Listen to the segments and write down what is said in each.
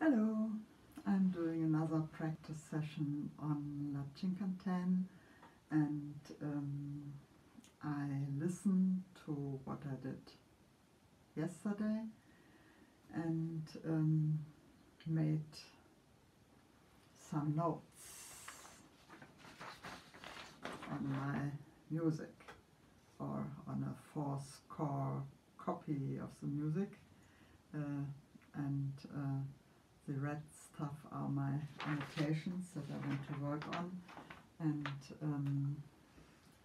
Hello, I'm doing another practice session on La Cinquantaine, and I listened to what I did yesterday and made some notes on my music, or on a four-score copy of the music, and the red stuff are my annotations that I want to work on, and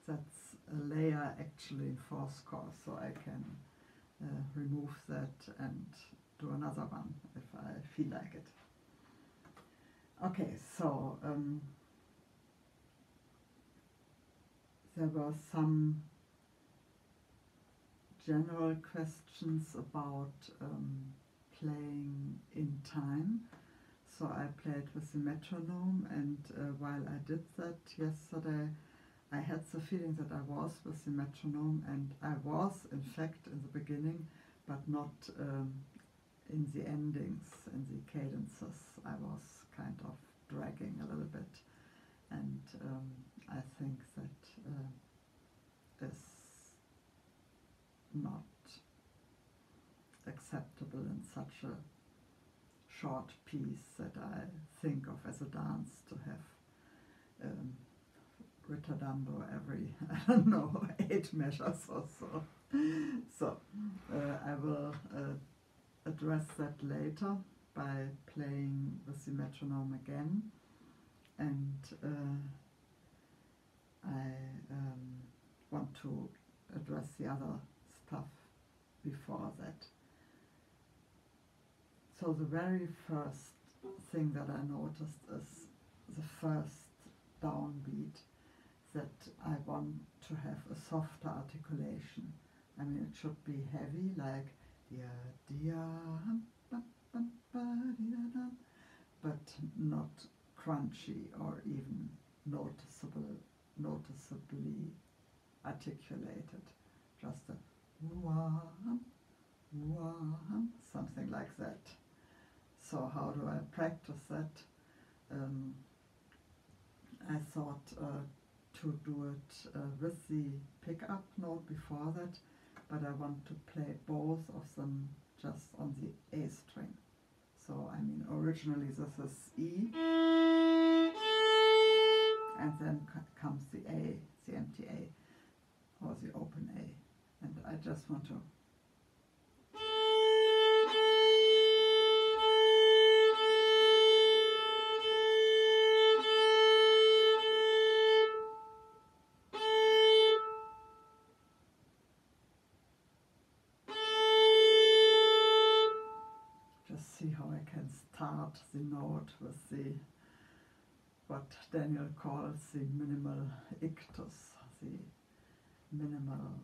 that's a layer actually in 4-score, so I can remove that and do another one if I feel like it. Okay, so there were some general questions about playing in time. So I played with the metronome, and while I did that yesterday, I had the feeling that I was with the metronome, and I was in fact in the beginning, but not in the endings, in the cadences. I was kind of dragging a little bit, and I think that is not acceptable in such a short piece that I think of as a dance, to have ritardando every, I don't know, 8 measures or so. So I will address that later by playing with the metronome again, and I want to address the other stuff before that. So the very first thing that I noticed is the first downbeat, that I want to have a softer articulation. I mean, it should be heavy, like dia dia hum, bum, bum, ba, di, da, da, but not crunchy or even noticeably articulated. Just a wah, something like that. So how do I practice that? I thought to do it with the pickup note before that, but I want to play both of them just on the A string. So I mean, originally this is E, and then comes the A, the empty A, or the open A, and I just want to see how I can start the note with the, what Daniel calls the minimal ictus, the minimal,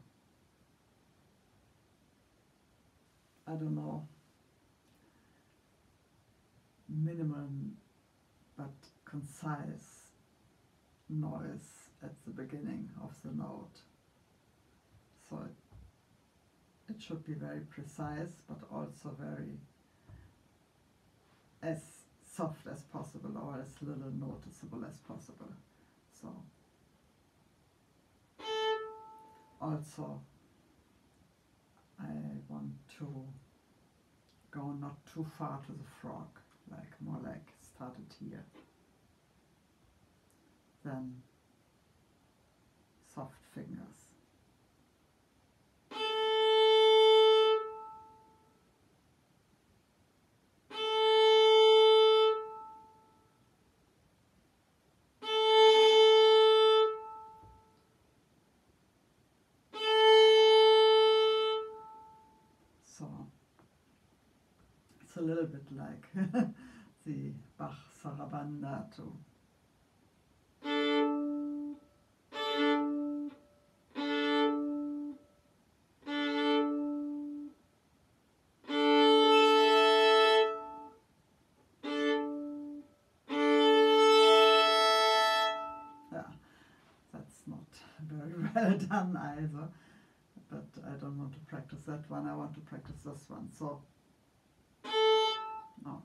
I don't know, minimal but concise noise at the beginning of the note. So it should be very precise, but also very as soft as possible, or as little noticeable as possible. So also I want to go not too far to the frog, like more like started here, then soft fingers. It's a little bit like the Bach Sarabanda too. Yeah, that's not very well done either, but I don't want to practice that one, I want to practice this one. So, no.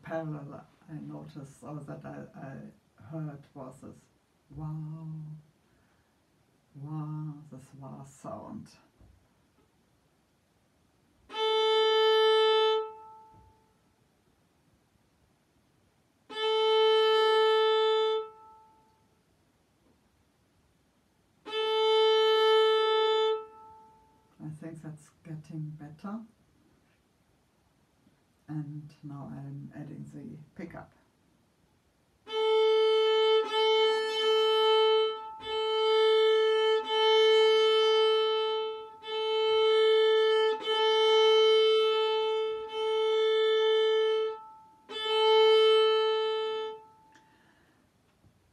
parallel I noticed, or that I heard, was this wow, wow, this wow sound. I think that's getting better. And now I'm adding the pickup.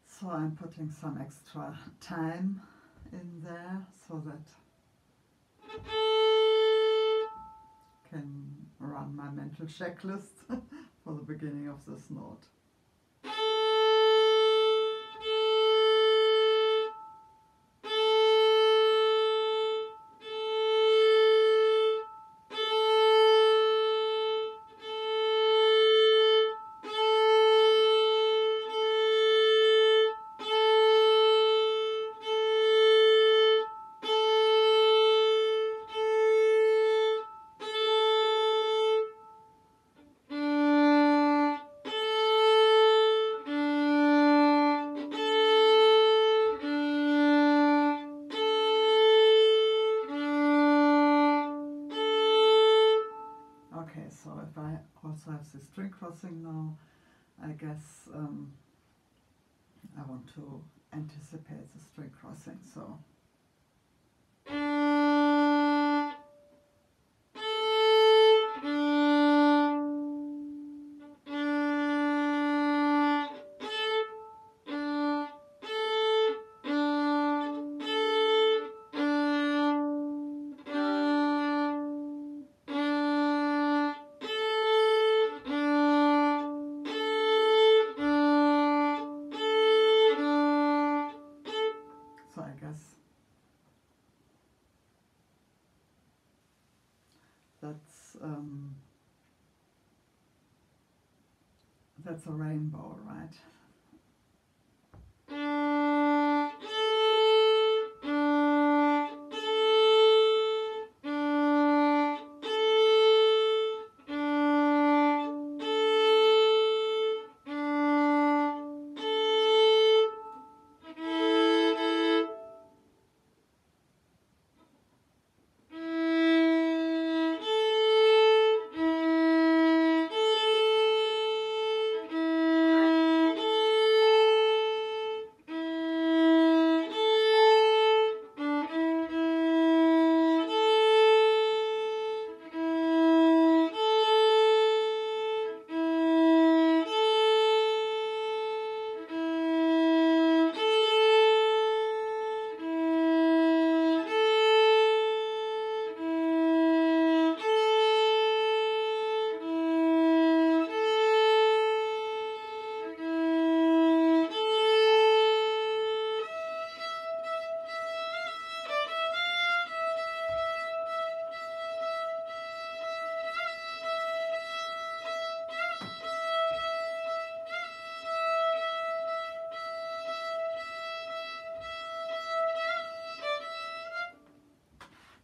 So I'm putting some extra time in there so that I can run my mental checklist for the beginning of this note. Okay, so if I also have the string crossing now, I guess I want to anticipate the string crossing, so I guess that's a rainbow, right?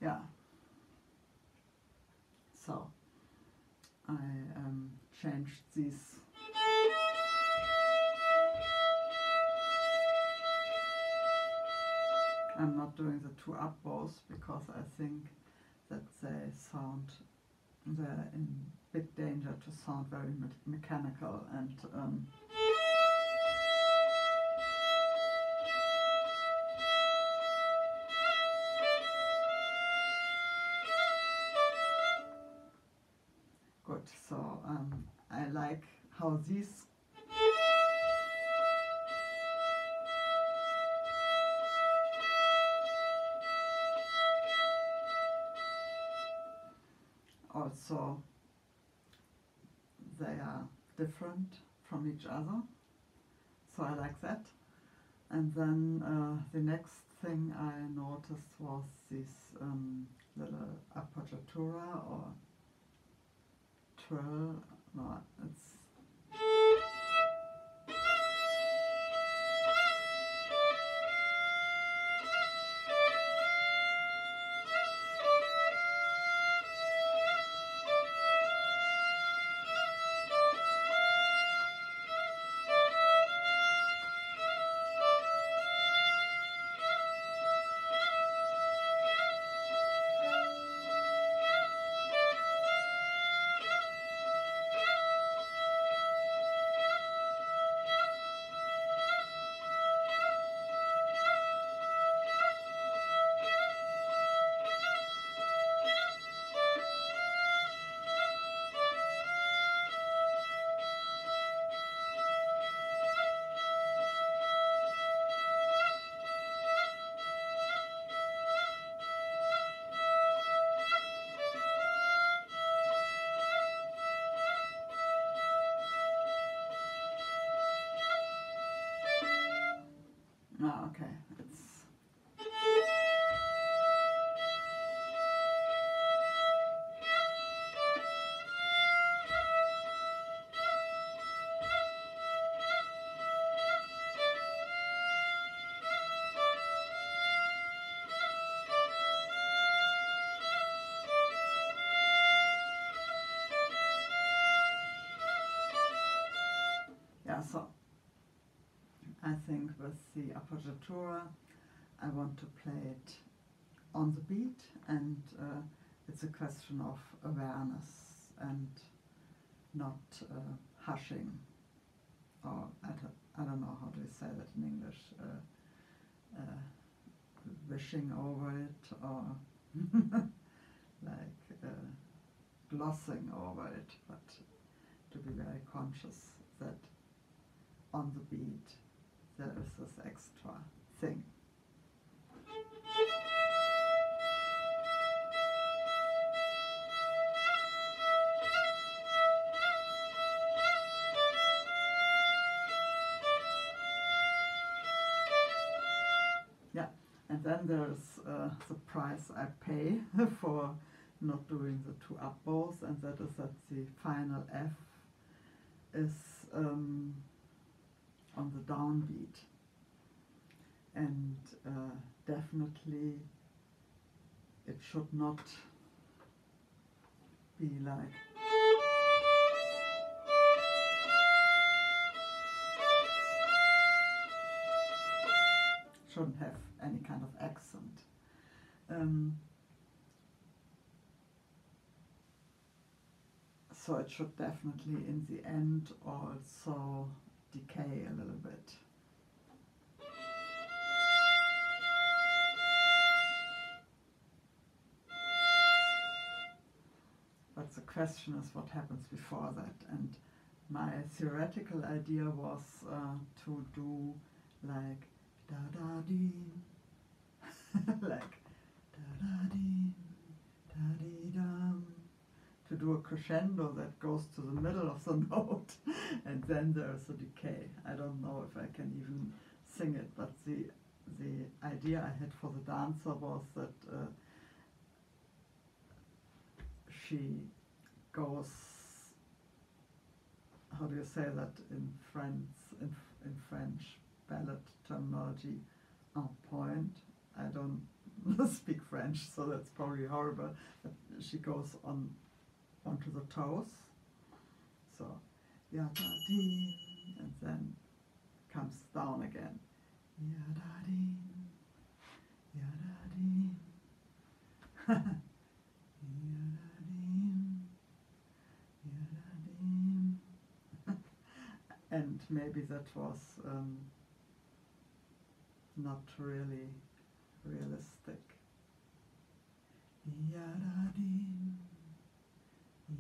Yeah. So I changed these. I'm not doing the two up bows because I think that they sound, they're in big danger to sound very mechanical, and good. So I like how these also, they are different from each other, so I like that. And then the next thing I noticed was this little appoggiatura or twirl. No, it's Ah, okay. It's yeah. So I think with the appoggiatura, I want to play it on the beat, and it's a question of awareness and not hushing, or I don't know how to say that in English, wishing over it, or like glossing over it, but to be very conscious that on the beat there is this extra thing. Yeah, and then there's the price I pay for not doing the two up bows, and that is that the final F is on the downbeat, and definitely it should not be like shouldn't have any kind of accent. So it should definitely in the end also decay a little bit. But the question is what happens before that, and my theoretical idea was to do like da da dee, like da da dee, da dee dum, to do a crescendo that goes to the middle of the note, and then there's a decay. I don't know if I can even sing it, but the idea I had for the dancer was that she goes, how do you say that in French ballet terminology, en point. I don't speak French, so that's probably horrible, but she goes onto the toes, so ya-da-dee, and then comes down again, ya-da-dee, ya-da-dee, and maybe that was not really realistic. Ya-da-dee,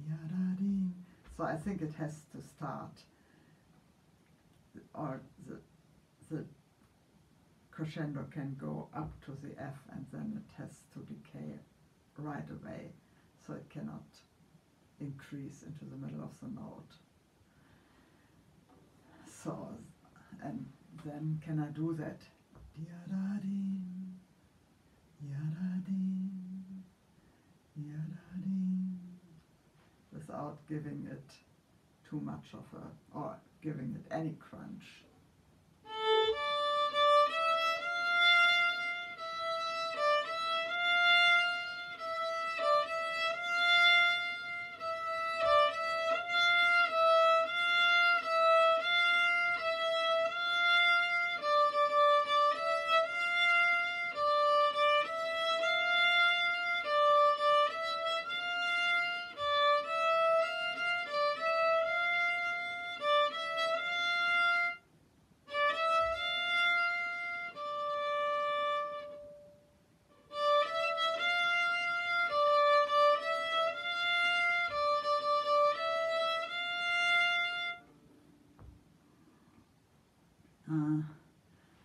ya-da-dee. So I think it has to start, or the crescendo can go up to the F, and then it has to decay right away, so it cannot increase into the middle of the note. So, and then can I do that? Ya-da-dee, ya-da-dee, ya-da-dee, without giving it too much of a, or giving it any crunch.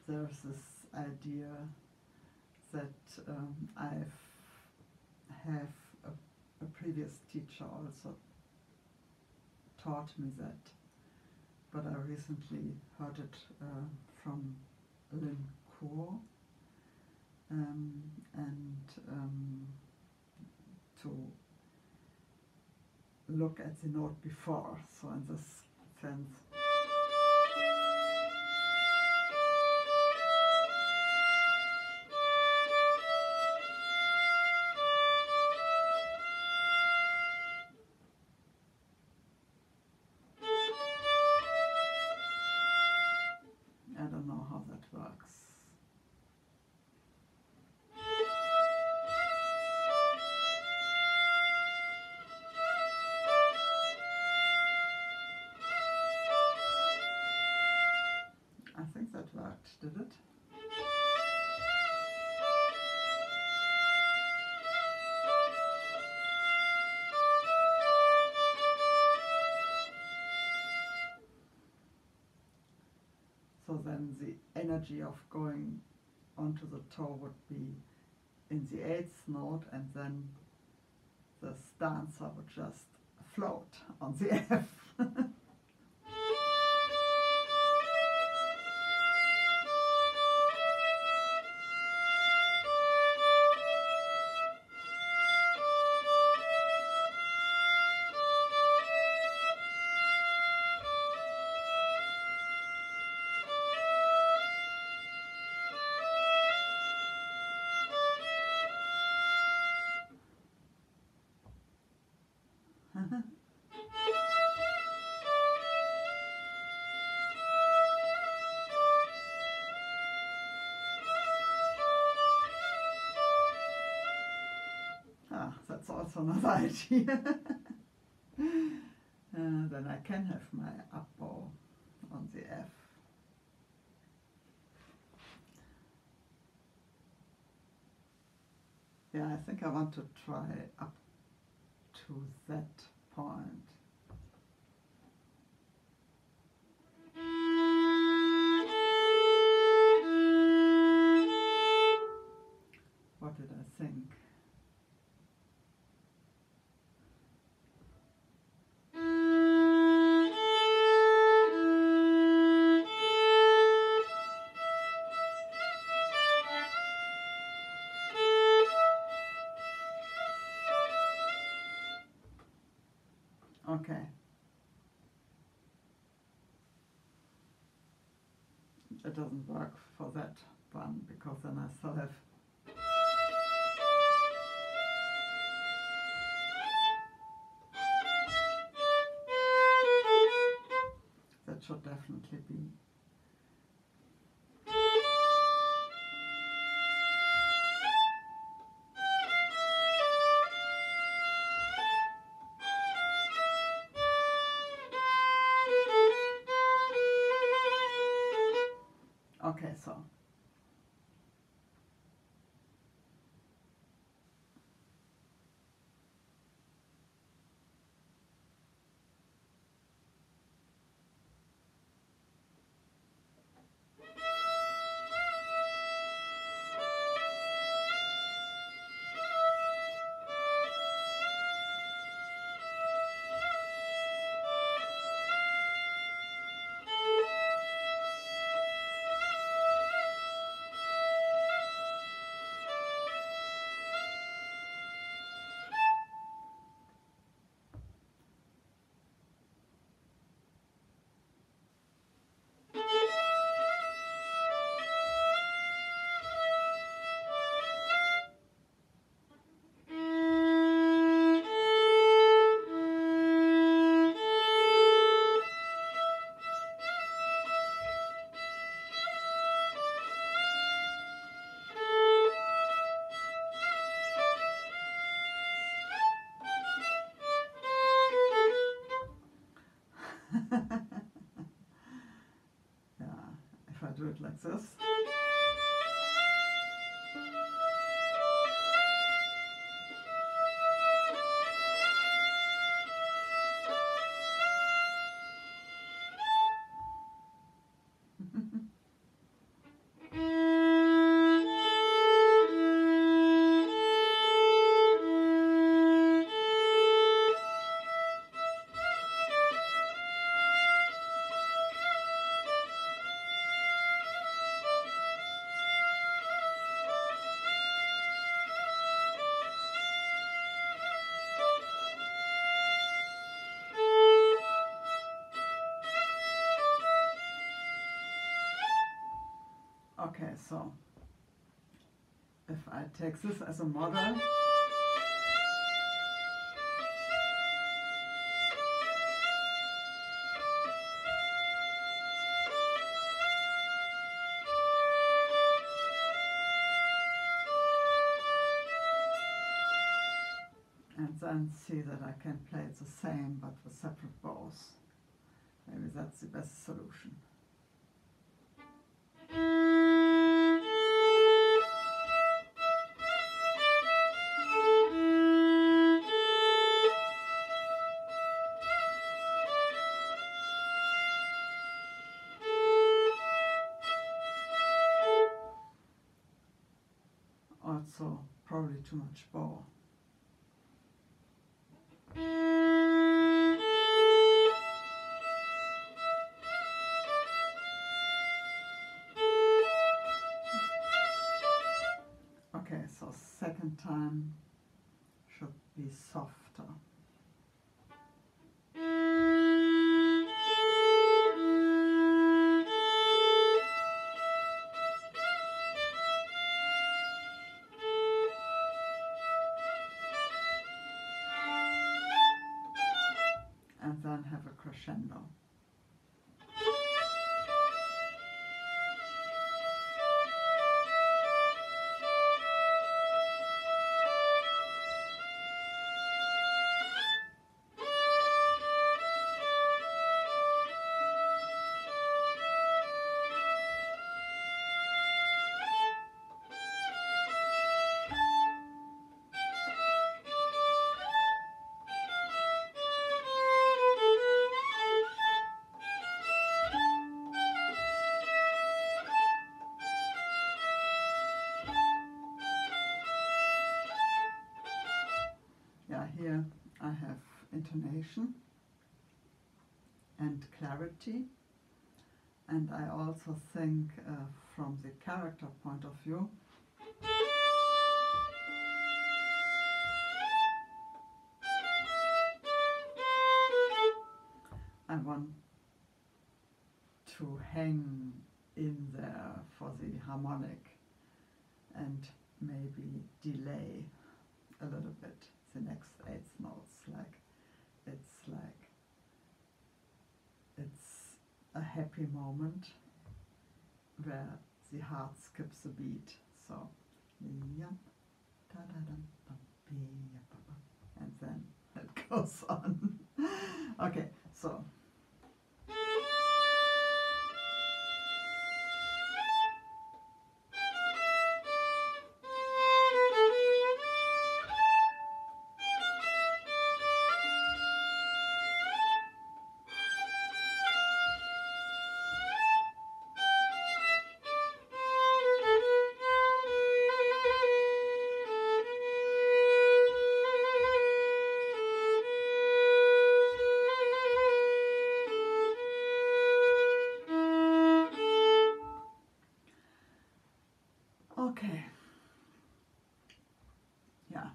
There's this idea that I have a previous teacher also taught me that, but I recently heard it from Lynn chord, and to look at the note before. So in this sense, I don't know how that works. I think that worked, did it? So then the energy of going onto the toe would be in the eighth note, and then the stanza would just float on the F. That's also another idea. Then I can have my up bow on the F. Yeah, I think I want to try up to that point. What did I think? Okay. It doesn't work for that one, because then I still have that should definitely be. Okay, so yeah, if I do it like this. Okay, so if I take this as a model, and then see that I can play it the same but with separate bows. Maybe that's the best solution. Also, probably too much bow. Okay, so second time should be softer. And then have a crescendo. Yeah, here I have intonation and clarity, and I also think from the character point of view, I want to hang in there for the harmonic and maybe delay a little bit the next eighth notes, it's a happy moment where the heart skips a beat. So and then it goes on. Okay, so okay, yeah.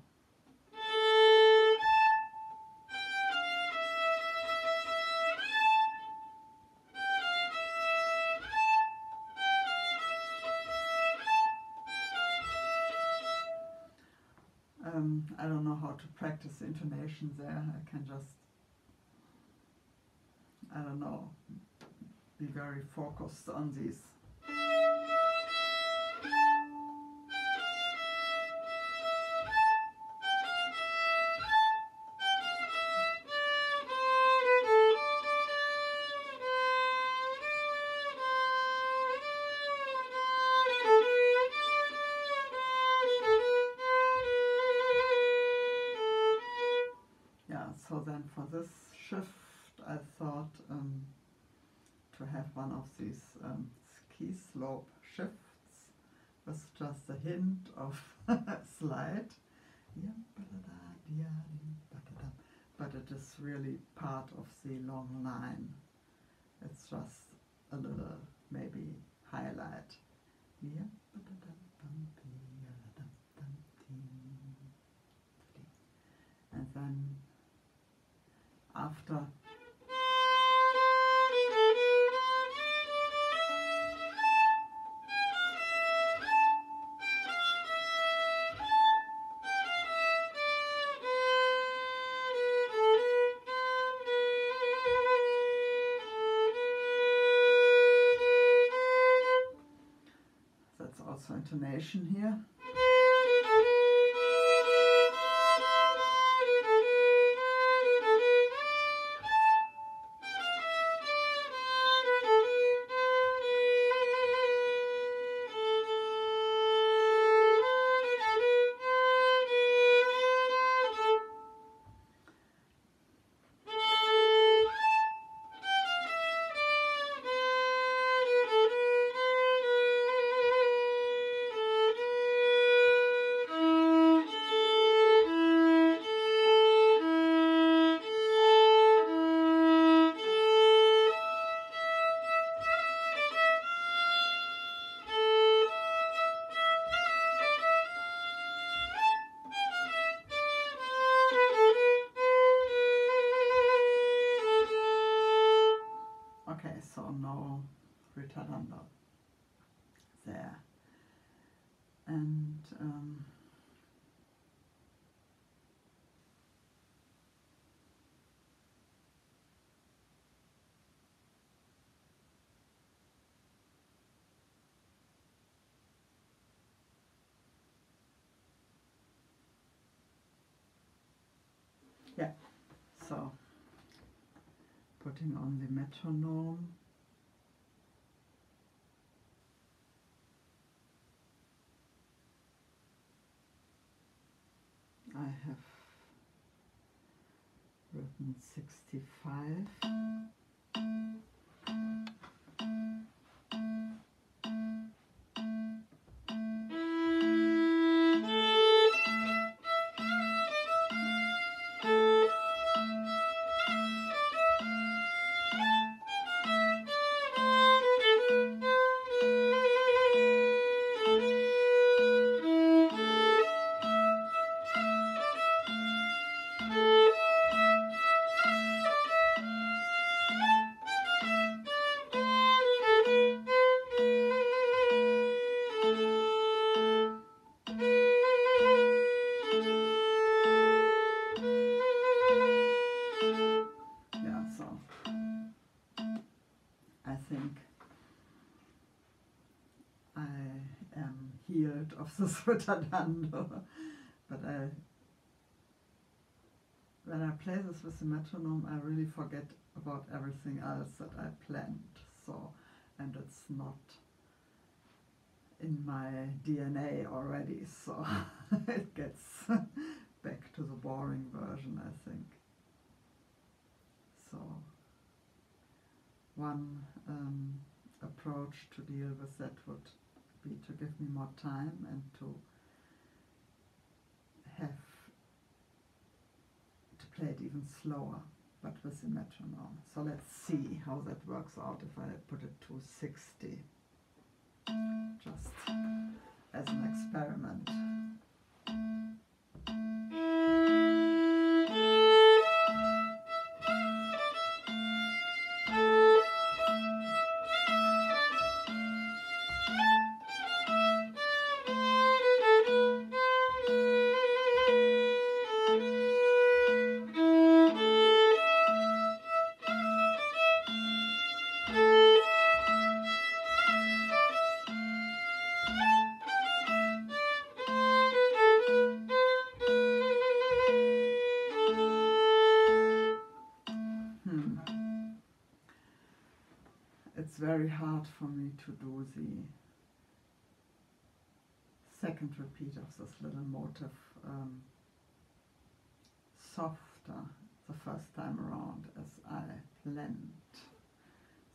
I don't know how to practice intonation there. I can just, I don't know, be very focused on these. So then for this shift I thought to have one of these key slope shifts with just a hint of slide. But it is really part of the long line. It's just a little maybe highlight. And then after intonation here. Okay, so no ritardando there. And yeah, so putting on the metronome. I have written 65. I think I am healed of this ritardando, but when I play this with the metronome, I really forget about everything else that I planned. So, and it's not in my DNA already, so it gets back to the boring version, I think. So, one approach to deal with that would be to give me more time and to play it even slower, but with the metronome. So let's see how that works out if I put it to 60, just as an experiment. It's very hard for me to do the second repeat of this little motive softer the first time around as I planned.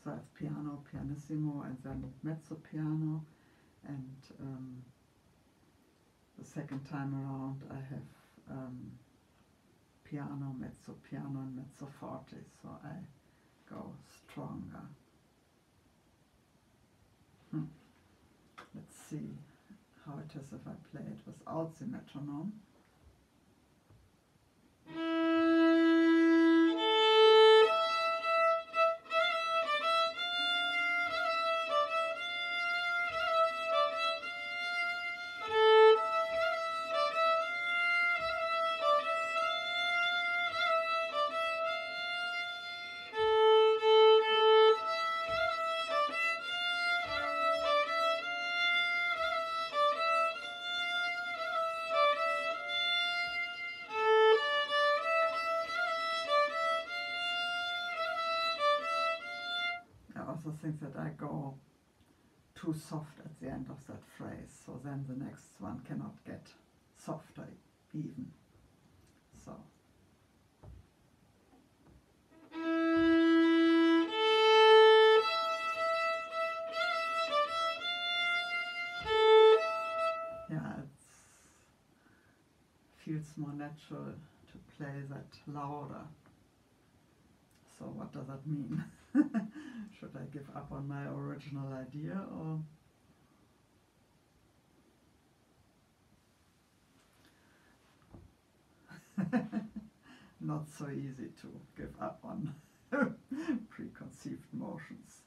So it's piano, pianissimo, and then mezzo piano, and the second time around I have piano, mezzo piano, and mezzo forte, so I go stronger. Let's see how it is if I play it without the metronome. also think that I go too soft at the end of that phrase, so then the next one cannot get softer even. So. Yeah, it feels more natural to play that louder. So what does that mean? Should I give up on my original idea, or? Not so easy to give up on preconceived notions.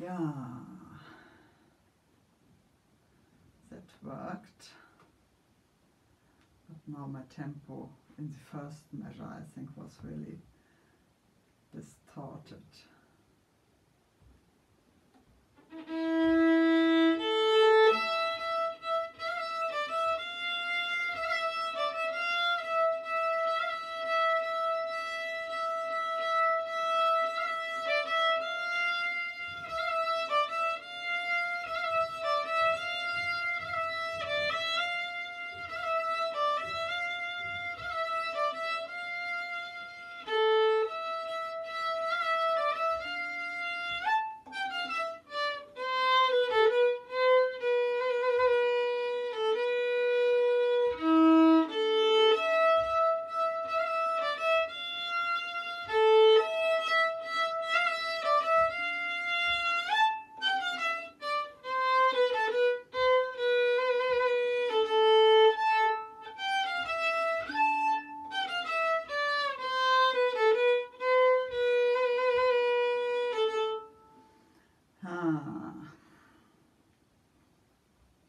Yeah, that worked. But now my tempo in the first measure, I think, was really distorted.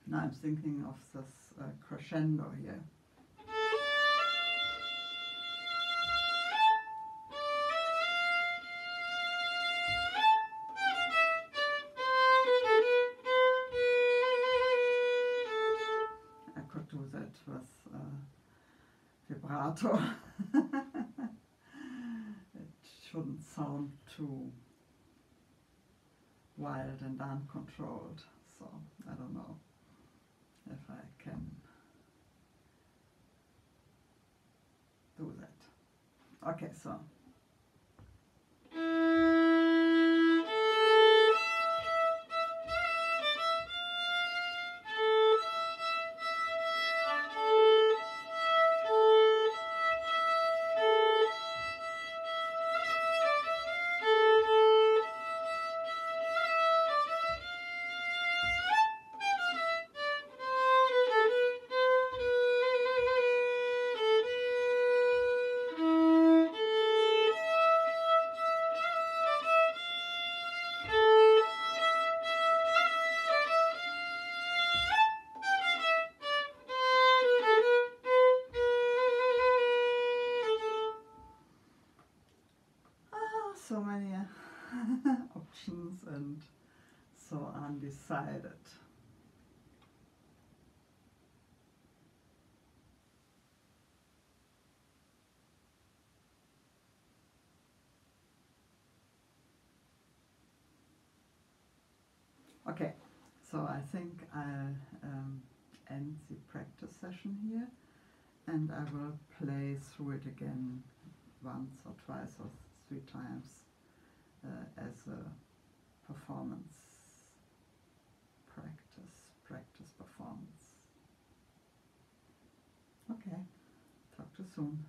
Now I'm thinking of this crescendo here. I could do that with vibrato. It shouldn't sound too wild and uncontrolled, so I don't know if I can do that. Okay, so. So many options and so undecided. Okay, so I think I'll end the practice session here, and I will play through it again once or twice or 3 times as a performance practice performance. Okay, talk to you soon.